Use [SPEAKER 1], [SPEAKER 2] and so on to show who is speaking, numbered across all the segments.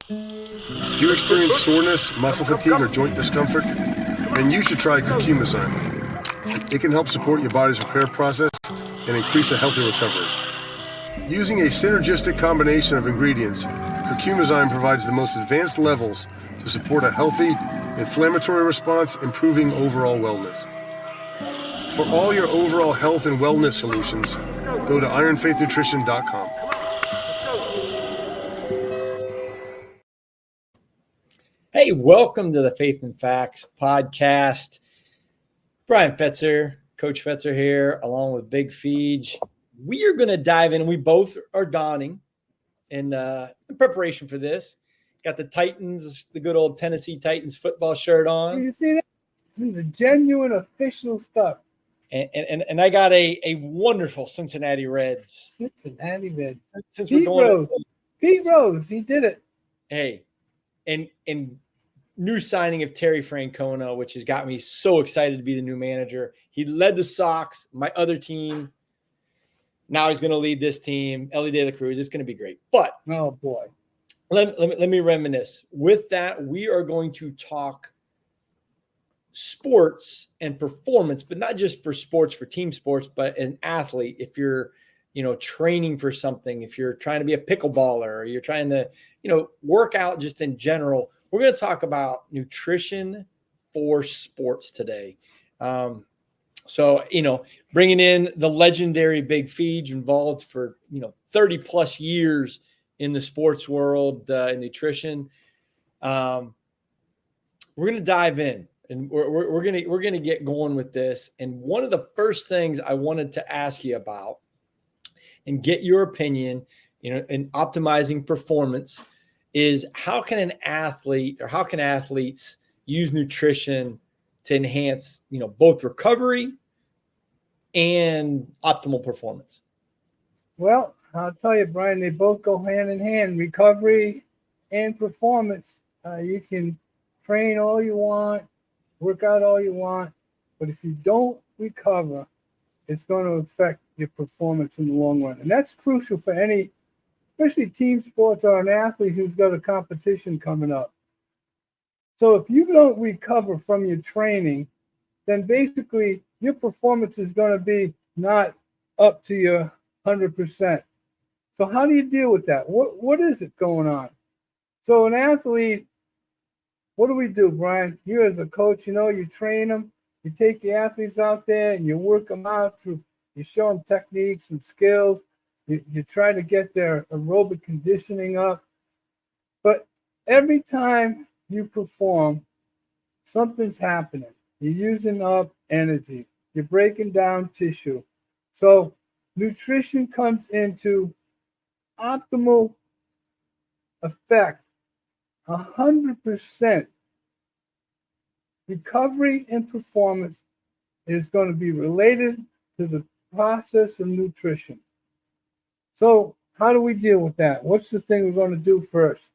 [SPEAKER 1] Do you experience soreness, muscle fatigue, or joint discomfort? Then you should try Cumin. It can help support your body's repair process and increase a healthy recovery. Using a synergistic combination of ingredients, curcumazine provides the most advanced levels to support a healthy inflammatory response, improving overall wellness. For all your overall health and wellness solutions, go to ironfaithnutrition.com.
[SPEAKER 2] Hey, welcome to the Faith and Facts podcast. Brian Fetzer, Coach Fetzer here, along with Big Feijo. We are going to dive in, and we both are donning in preparation for this. Got the Titans, the good old Tennessee Titans football shirt on.
[SPEAKER 3] You see that? This is genuine official stuff.
[SPEAKER 2] And I got a wonderful Cincinnati Reds.
[SPEAKER 3] Cincinnati Reds.
[SPEAKER 2] Since we're going
[SPEAKER 3] Pete Rose, he did it.
[SPEAKER 2] Hey, and new signing of Terry Francona, which has got me so excited to be the new manager. He led the Sox, my other team. Now he's going to lead this team. Ellie De La Cruz. It's going to be great. But
[SPEAKER 3] oh boy,
[SPEAKER 2] let me reminisce. With that, we are going to talk sports and performance, but not just for sports, for team sports, but an athlete. If you're, training for something, if you're trying to be a pickleballer, or you're trying to, work out just in general, we're going to talk about nutrition for sports today. So, bringing in the legendary Big Feijo, involved for, 30 plus years in the sports world, in nutrition. We're going to dive in. And we're gonna get going with this. And one of the first things I wanted to ask you about and get your opinion, in optimizing performance, is how can an athlete, or how can athletes use nutrition to enhance, both recovery and optimal performance?
[SPEAKER 3] Well, I'll tell you, Brian, they both go hand in hand. Recovery and performance. You can train all you want, work out all you want, but if you don't recover, it's going to affect your performance in the long run. And that's crucial for any, especially team sports, or an athlete who's got a competition coming up. So if you don't recover from your training, then basically your performance is going to be not up to your 100%. So how do you deal with that? What is it going on? So an athlete, what do we do, Brian? You as a coach, you train them, you take the athletes out there and you work them out through, you show them techniques and skills. You try to get their aerobic conditioning up. But every time you perform, something's happening. You're using up energy. You're breaking down tissue. So nutrition comes into optimal effect. 100% recovery and performance is going to be related to the process of nutrition. So how do we deal with that? What's the thing we're going to do first?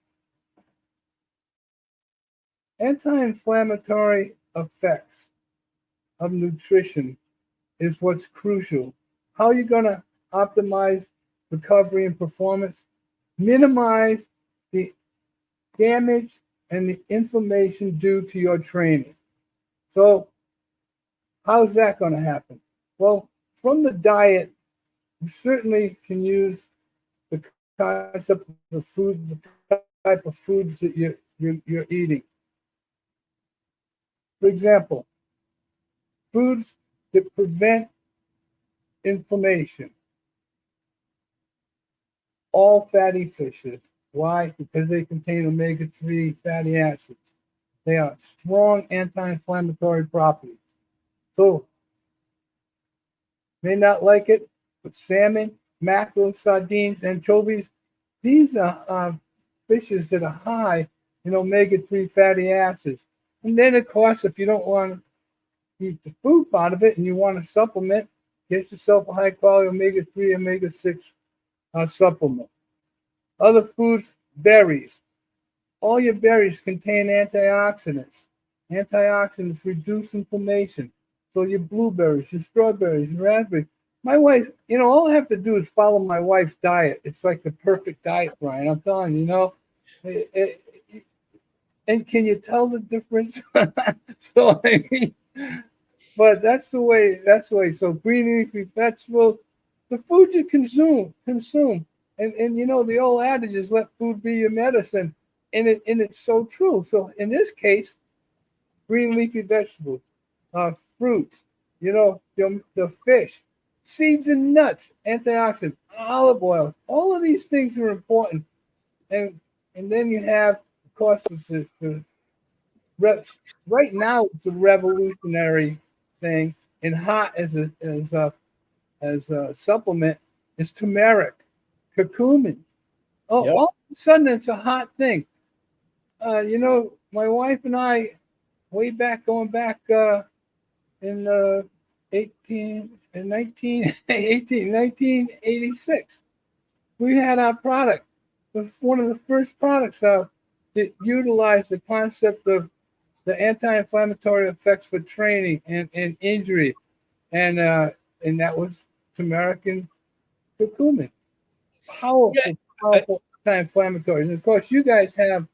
[SPEAKER 3] Anti-inflammatory effects of nutrition is what's crucial. How are you going to optimize recovery and performance? Minimize the damage and the inflammation due to your training. So how's that going to happen? Well, from the diet, you certainly can use the concept of the food, the type of foods that you're eating. For example, foods that prevent inflammation. All fatty fishes. Why? Because they contain omega-3 fatty acids. They are strong anti-inflammatory properties. So, may not like it, but salmon, mackerel, sardines, anchovies, these are fishes that are high in omega-3 fatty acids. And then, of course, if you don't want to eat the food part of it and you want to supplement, get yourself a high-quality omega-3, omega-6 supplement. Other foods, berries. All your berries contain antioxidants. Antioxidants reduce inflammation. So your blueberries, your strawberries, your raspberries. My wife, all I have to do is follow my wife's diet. It's like the perfect diet, Brian. I'm telling you, And can you tell the difference? So I mean, but that's the way. That's the way. So green leafy vegetables, the food you consume, and you know the old adage is let food be your medicine, and it's so true. So in this case, green leafy vegetables, fruits, you know, the fish, seeds and nuts, antioxidants, olive oil, all of these things are important. And then you have, of course, right now it's a revolutionary thing and hot as a supplement is turmeric, curcumin. Oh,
[SPEAKER 2] Yep.
[SPEAKER 3] all of a sudden it's a hot thing. You know, my wife and I, going back in 1986, we had our product. It was one of the first products that utilized the concept of the anti-inflammatory effects for training and injury, and that was turmeric and curcumin.
[SPEAKER 2] Yeah.
[SPEAKER 3] Powerful anti-inflammatories. And of course, you guys have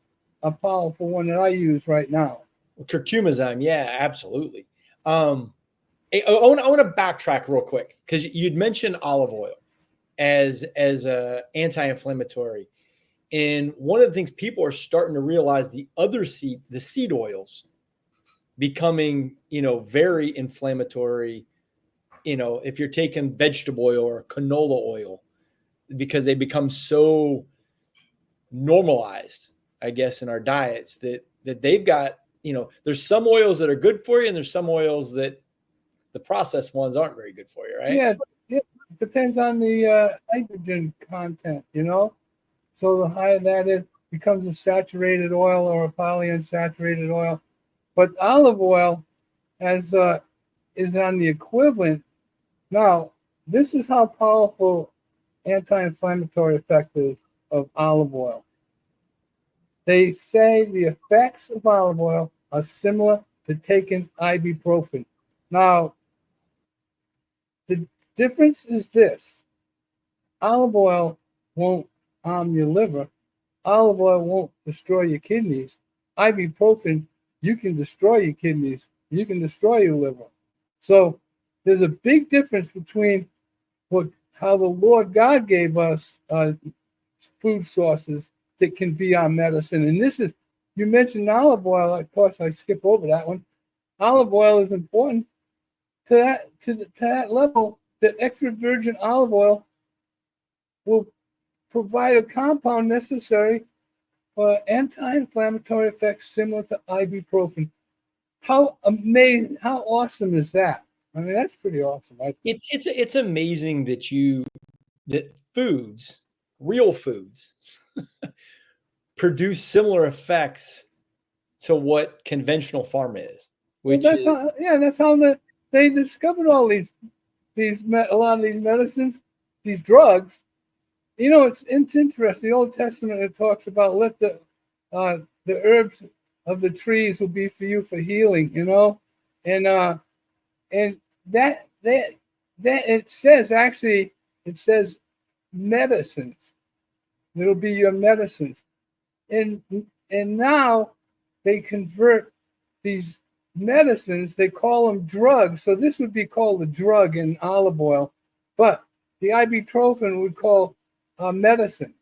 [SPEAKER 3] a powerful one that I use right now.
[SPEAKER 2] Curcumazyme. Yeah, absolutely. I want to backtrack real quick because you'd mentioned olive oil as a anti-inflammatory. And one of the things people are starting to realize the seed oils becoming, very inflammatory, if you're taking vegetable oil or canola oil, because they become so normalized, I guess, in our diets that they've got, there's some oils that are good for you and there's some oils that the processed ones aren't very good for you, right?
[SPEAKER 3] Yeah, it depends on the nitrogen content, you know. So the higher that is, becomes a saturated oil or a polyunsaturated oil. But olive oil is on the equivalent. Now, this is how powerful anti-inflammatory effect is of olive oil. They say the effects of olive oil are similar to taking ibuprofen. Now, the difference is this: olive oil won't harm your liver. Olive oil won't destroy your kidneys. Ibuprofen, you can destroy your kidneys. You can destroy your liver. So there's a big difference between how the Lord God gave us food sources that can be our medicine. And this is, you mentioned olive oil. Of course, I skip over that one. Olive oil is important to that level that extra virgin olive oil will provide a compound necessary for anti-inflammatory effects similar to ibuprofen. How amazing! How awesome is that? I mean, that's pretty awesome.
[SPEAKER 2] It's amazing that foods, real foods, produce similar effects to what conventional pharma is,
[SPEAKER 3] Well,
[SPEAKER 2] which is
[SPEAKER 3] that's how they discovered all a lot of these medicines, these drugs. You know, it's interesting. The Old Testament, it talks about let the herbs of the trees will be for you for healing. You know, and that it says, actually, it says medicines. It'll be your medicines, and now they convert these medicines. They call them drugs. So this would be called a drug in olive oil, but the ibuprofen would call medicine.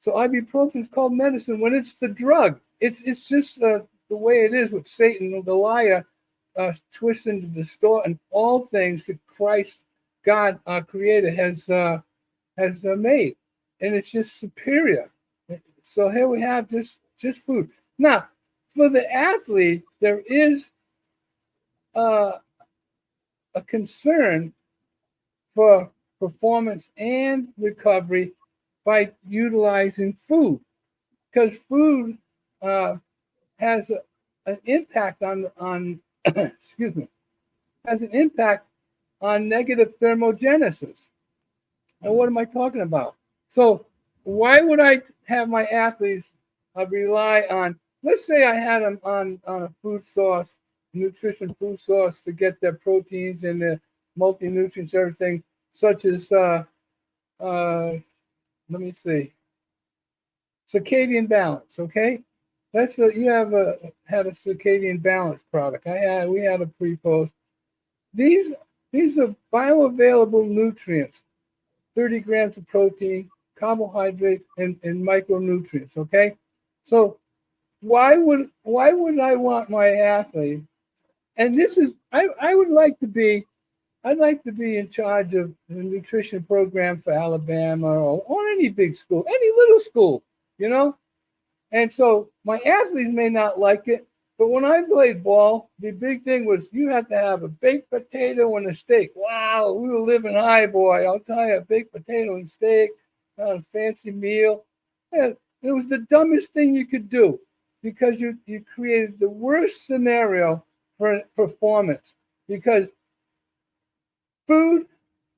[SPEAKER 3] So ibuprofen is called medicine when it's the drug. It's just the way it is with Satan, the liar, twisting to distort and all things that Christ, God, our Creator, has made, and it's just superior. So here we have just food. Now, for the athlete, there is a concern for performance and recovery by utilizing food, because food has an impact on excuse me, has an impact on negative thermogenesis. And what am I talking about? So why would I have my athletes rely on, let's say I had them on a food source, nutrition food source, to get their proteins and their multi-nutrients, everything, such as let me see, circadian balance. Okay, you have had a circadian balance product. We had a pre-post. These are bioavailable nutrients, 30 grams of protein, carbohydrates, and micronutrients. Okay, so why would I want my athlete? And this is I'd like to be in charge of the nutrition program for Alabama or any big school, any little school, you know. And so my athletes may not like it, but when I played ball, the big thing was you had to have a baked potato and a steak. Wow, we were living high, boy. I'll tell you, a baked potato and steak, a fancy meal. And it was the dumbest thing you could do because you created the worst scenario for performance, because food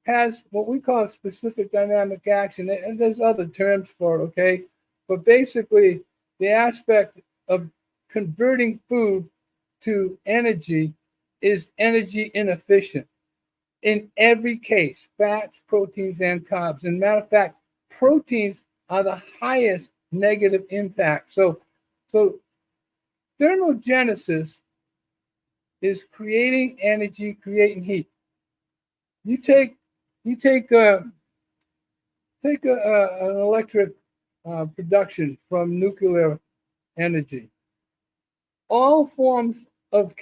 [SPEAKER 3] has what we call specific dynamic action, and there's other terms for it, okay? But basically, the aspect of converting food to energy is energy inefficient in every case, fats, proteins, and carbs. And matter of fact, proteins are the highest negative impact. So thermogenesis is creating energy, creating heat. You take an electric production from nuclear energy. All forms of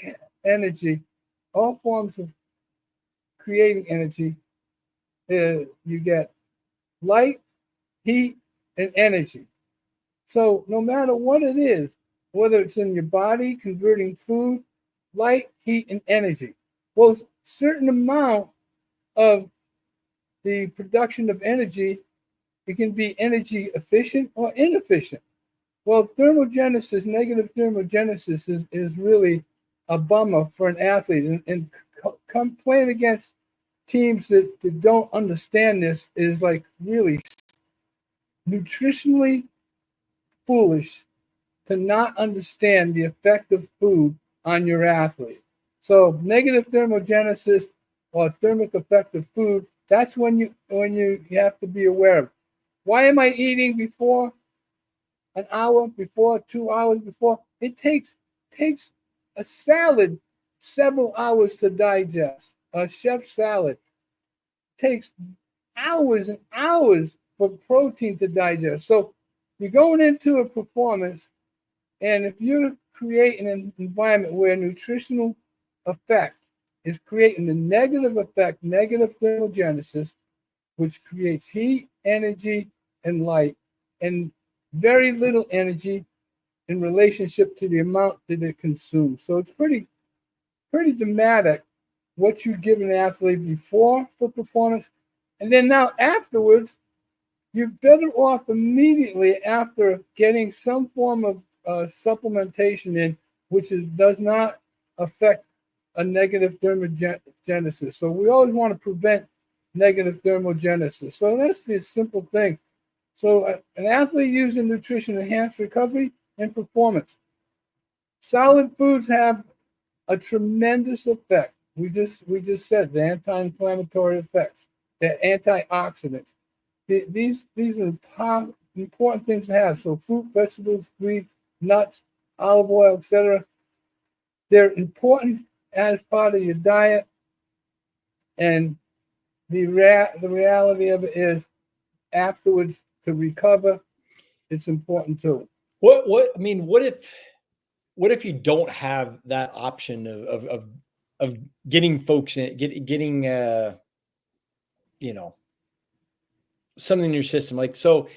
[SPEAKER 3] energy, all forms of creating energy, you get light, heat, and energy. So no matter what it is, whether it's in your body, converting food, light, heat, and energy, well, a certain amount of the production of energy, it can be energy efficient or inefficient. Well, negative thermogenesis is really a bummer for an athlete. And playing against teams that don't understand this is like really nutritionally foolish to not understand the effect of food on your athlete. So negative thermogenesis or thermic effect of food, that's when you have to be aware of. Why am I eating before an hour before, 2 hours before? It takes a salad several hours to digest. A chef salad takes hours and hours for protein to digest. So you're going into a performance, and if you're creating an environment where nutritional effect is creating the negative effect, negative thermogenesis, which creates heat, energy, and light, and very little energy in relationship to the amount that it consumes. So it's pretty dramatic what you give an athlete before for performance. And then now afterwards, you're better off immediately after getting some form of supplementation in, which does not affect a negative thermogenesis. So we always want to prevent negative thermogenesis. So that's the simple thing. So an athlete using nutrition enhance recovery and performance. Solid foods have a tremendous effect. We just said the anti-inflammatory effects, the antioxidants. These are important things to have. So fruit, vegetables, greens, nuts, olive oil, etc. They're important as part of your diet. And the reality of it is, afterwards, to recover, it's important too.
[SPEAKER 2] What if you don't have that option of getting folks in, getting something in your system? Like, so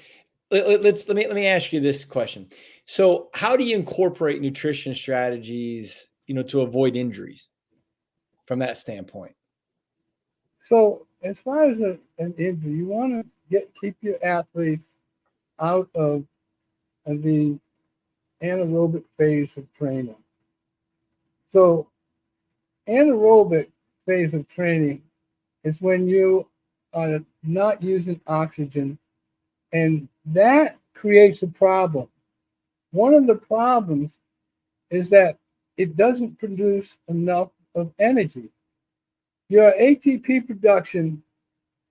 [SPEAKER 2] let me ask you this question. So how do you incorporate nutrition strategies, to avoid injuries from that standpoint?
[SPEAKER 3] So as far as an injury, you want to keep your athlete out of the anaerobic phase of training. So anaerobic phase of training is when you are not using oxygen, and that creates a problem. One of the problems is that it doesn't produce enough of energy. Your ATP production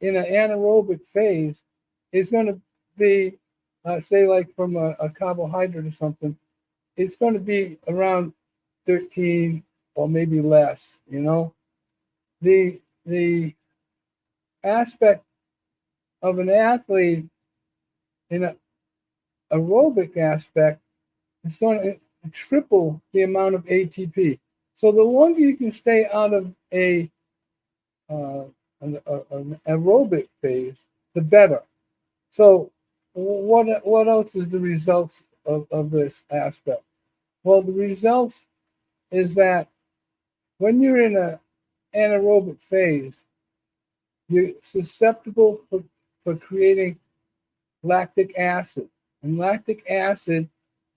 [SPEAKER 3] in an anaerobic phase is going to be say like from a carbohydrate or something, it's going to be around 13 or maybe less. The aspect of an athlete in an aerobic aspect is going to triple the amount of ATP. So the longer you can stay out of an aerobic phase, the better. So what else is the results of this aspect? Well, the results is that when you're in an anaerobic phase, you're susceptible for creating lactic acid. And lactic acid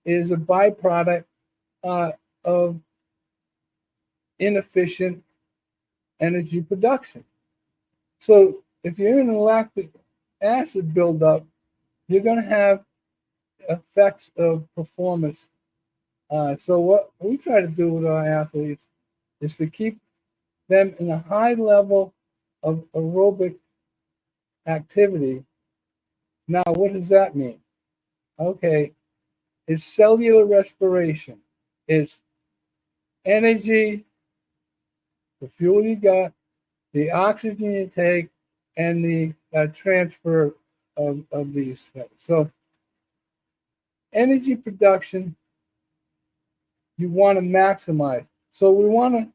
[SPEAKER 3] is a byproduct of inefficient energy production. So if you're in a lactic acid buildup, you're going to have effects of performance. So what we try to do with our athletes is to keep them in a high level of aerobic activity. Now, what does that mean? Okay, it's cellular respiration. It's energy, the fuel you got, the oxygen you take, and the transfer of these things. So energy production, you want to maximize. So we want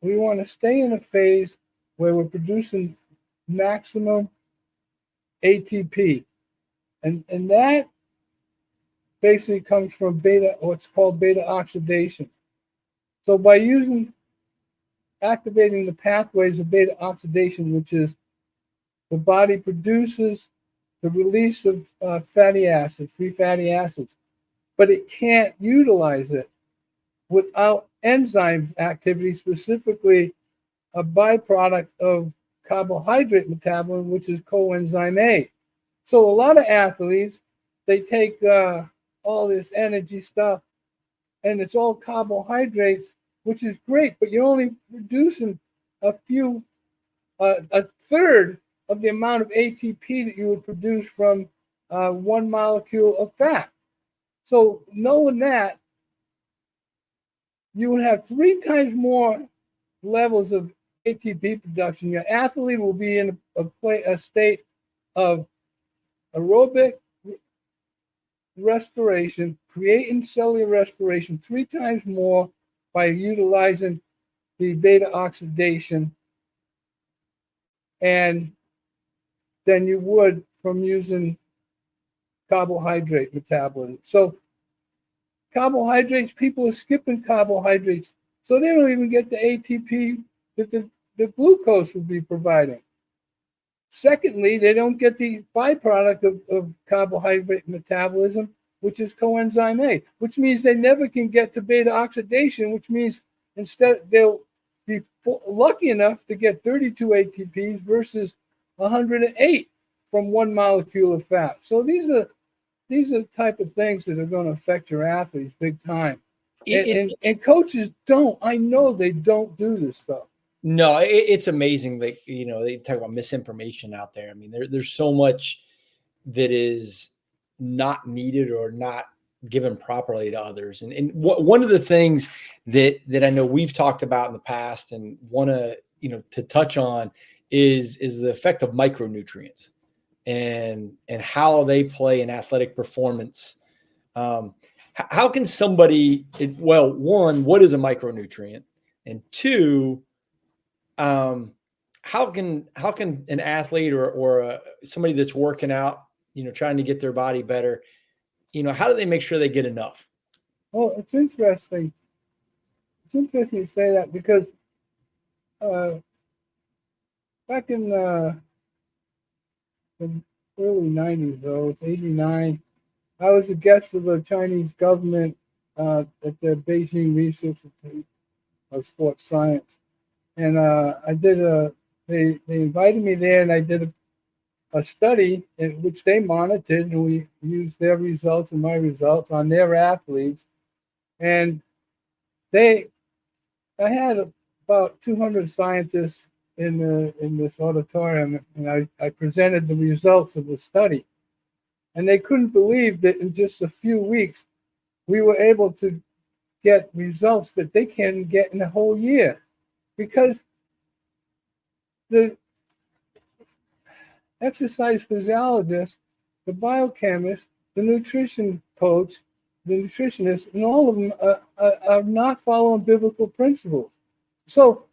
[SPEAKER 3] to stay in a phase where we're producing maximum ATP. And that basically comes from what's called beta oxidation. So by activating the pathways of beta oxidation, which is the body produces the release of fatty acids, free fatty acids, but it can't utilize it without enzyme activity, specifically a byproduct of carbohydrate metabolism, which is coenzyme A. So a lot of athletes, they take all this energy stuff, and it's all carbohydrates, which is great, but you're only producing a third of the amount of ATP that you would produce from one molecule of fat. So knowing that, you would have 3 times more levels of ATP production. Your athlete will be in a state of aerobic respiration, creating cellular respiration 3 times more by utilizing the beta oxidation and than you would from using carbohydrate metabolism. So carbohydrates, people are skipping carbohydrates, so they don't even get the ATP that the glucose would be providing. Secondly, they don't get the byproduct of carbohydrate metabolism, which is coenzyme A, which means they never can get to beta oxidation, which means instead they'll be lucky enough to get 32 ATPs versus 108 from one molecule of fat. So these are the type of things that are going to affect your athletes big time. And coaches don't. I know they don't do this stuff.
[SPEAKER 2] No, it's amazing that, they talk about misinformation out there. I mean, there's so much that is not needed or not given properly to others. And one of the things that I know we've talked about in the past and want to touch on is the effect of micronutrients and how they play in athletic performance. How can somebody, one, what is a micronutrient? And two, how can an athlete or somebody that's working out, trying to get their body better, how do they make sure they get enough?
[SPEAKER 3] Well, it's interesting. It's interesting you say that because back in the early 90s, though, it's 89, I was a guest of the Chinese government at the Beijing Research Institute of Sports Science. And they invited me there, and I did a study in which they monitored, and we used their results and my results on their athletes. And I had about 200 scientists in this auditorium, and I presented the results of the study. And they couldn't believe that in just a few weeks, we were able to get results that they can't get in a whole year, because the exercise physiologist, the biochemist, the nutrition coach, the nutritionist, and all of them are not following biblical principles. So,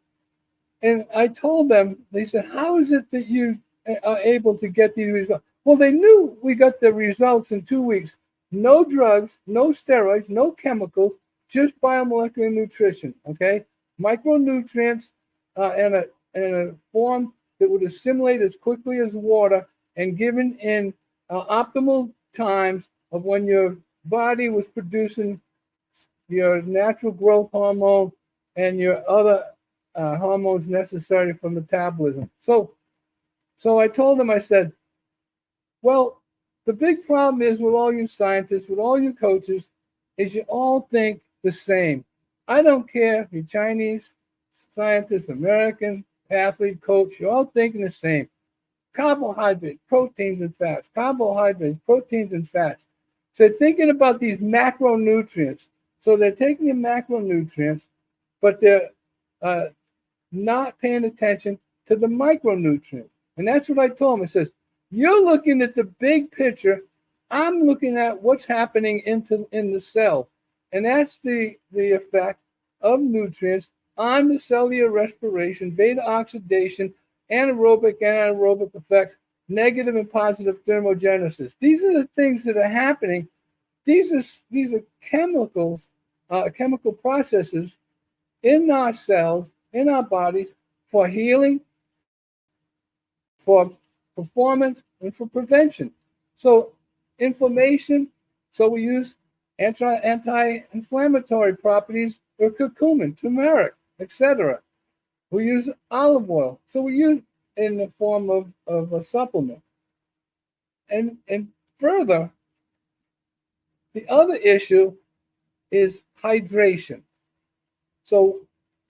[SPEAKER 3] and I told them, they said, how is it that you are able to get these results? Well, they knew we got the results in 2 weeks. No drugs, no steroids, no chemicals, just biomolecular nutrition, okay? Micronutrients in a form that would assimilate as quickly as water and given in optimal times of when your body was producing your natural growth hormone and your other hormones necessary for metabolism. So I told them, I said, well, the big problem is with all you scientists, with all you coaches, is you all think the same. I don't care if you're Chinese scientist, American athlete, coach, you're all thinking the same. Carbohydrates, proteins, and fats. Carbohydrates, proteins, and fats. So thinking about these macronutrients. So they're taking the macronutrients, but they're not paying attention to the micronutrients. And that's what I told him. I says, you're looking at the big picture. I'm looking at what's happening in the cell. And that's the effect of nutrients on the cellular respiration, beta oxidation, anaerobic and anaerobic effects, negative and positive thermogenesis. These are the things that are happening. These are chemicals, chemical processes in our cells, in our bodies, for healing, for performance, and for prevention. So inflammation, so we use anti-inflammatory properties or curcumin, turmeric, etc. We use olive oil. So we use in the form of a supplement. And further, the other issue is hydration. So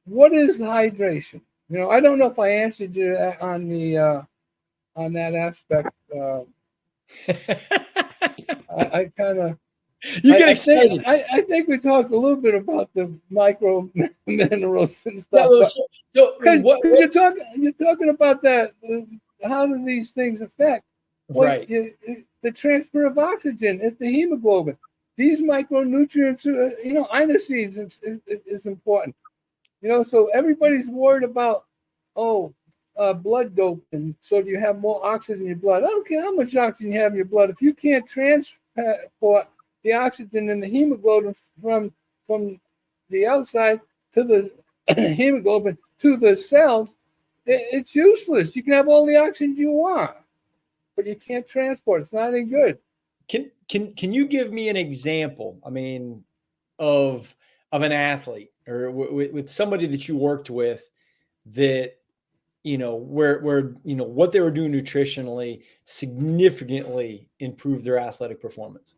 [SPEAKER 3] what is hydration? You know, I don't know if I answered you on that aspect. I kind of.
[SPEAKER 2] You get excited.
[SPEAKER 3] I think we talked a little bit about the micro minerals and stuff.
[SPEAKER 2] Because
[SPEAKER 3] you're talking about that. How do these things affect? Well,
[SPEAKER 2] right.
[SPEAKER 3] The transfer of oxygen at the hemoglobin. These micronutrients, inoseeds is important. You know, so everybody's worried about, blood doping. So do you have more oxygen in your blood? I don't care how much oxygen you have in your blood. If you can't transport the oxygen in the hemoglobin from the outside to the hemoglobin to the cells, it's useless. You can have all the oxygen you want, but you can't transport. It's not any good.
[SPEAKER 2] Can you give me an example? I mean, of an athlete or with somebody that you worked with that, where what they were doing nutritionally significantly improved their athletic performance?